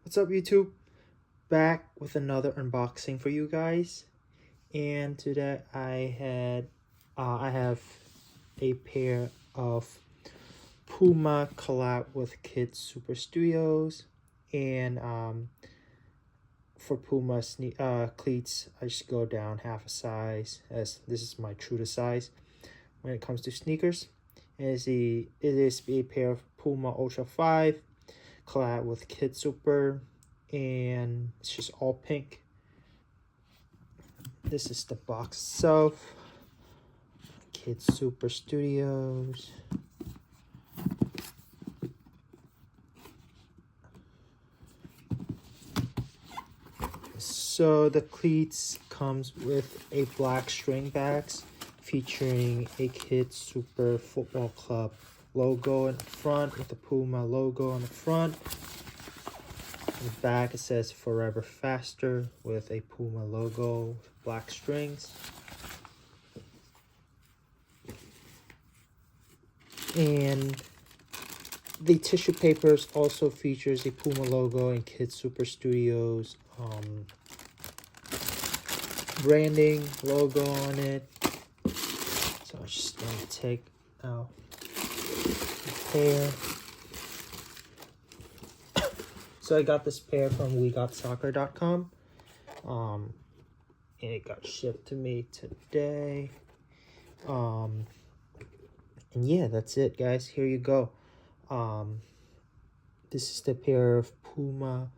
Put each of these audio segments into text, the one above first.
What's up, YouTube? Back with another unboxing for you guys, and today I have a pair of Puma collab with Kidsuper Studios, and for Puma cleats, I just go down half a size, as this is my true to size when it comes to sneakers. And it is a pair of Puma Ultra 5 collab with Kidsuper, and it's just all pink. This is the box itself. Kidsuper Studios. So the cleats comes with a black string bags featuring a Kidsuper Football Club logo in the front with the Puma logo on the front. In the back it says Forever Faster with a Puma logo with black strings. And the tissue papers also features a Puma logo and Kidsuper Studios branding logo on it. So I'm just going to take out the pair. So I got this pair from wegotsoccer.com. And it got shipped to me today. And yeah, that's it, guys. Here you go. This is the pair of Puma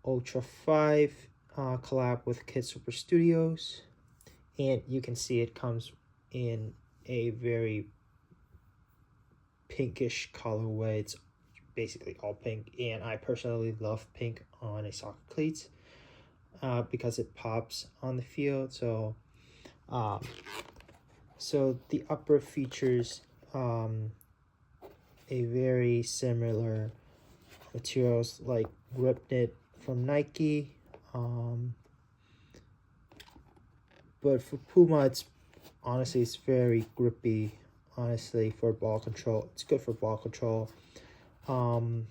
Ultra 5 collab with Kidsuper Studios, and you can see it comes in a very pinkish colorway. It's basically all pink, and I personally love pink on a soccer cleats because it pops on the field. So so the upper features a very similar materials like Grip Knit from Nike, but for Puma it's very grippy. Honestly, for ball control, it's good for ball control. And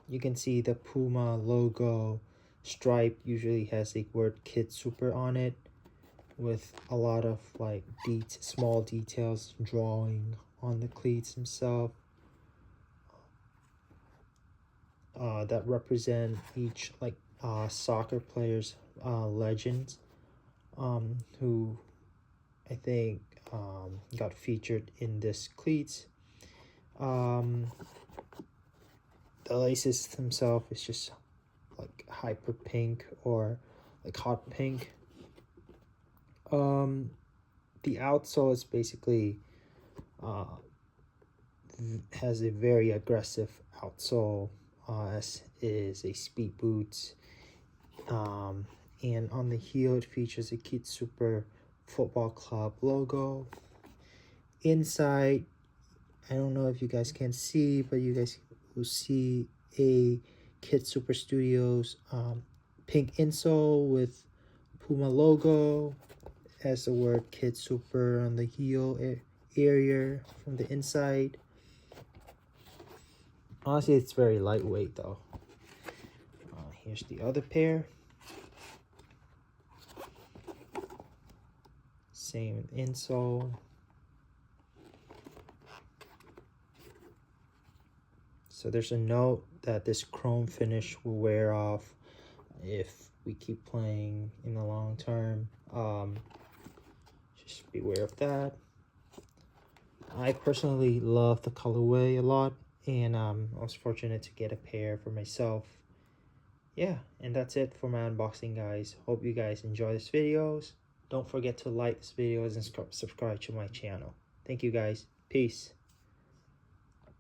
you can see the Puma logo stripe usually has the word Kidsuper on it, with a lot of like small details drawing on the cleats themselves that represent each soccer player's legends who I think got featured in this cleats. The laces themselves is just like hyper pink or like hot pink. The outsole is basically has a very aggressive outsole, as is a speed boot. And on the heel it features a Kidsuper Football Club logo. Inside, I don't know if you guys can see, but you guys will see a Kidsuper Studios pink insole with Puma logo. It has the word Kidsuper on the heel area from the inside. Honestly, it's very lightweight though. Here's the other pair. Same insole. So there's a note that this chrome finish will wear off if we keep playing in the long term. Just beware of that. I personally love the colorway a lot, and I was fortunate to get a pair for myself. Yeah, and that's it for my unboxing, guys. Hope you guys enjoy this videos. Don't forget to like this video and subscribe to my channel. Thank you, guys. Peace.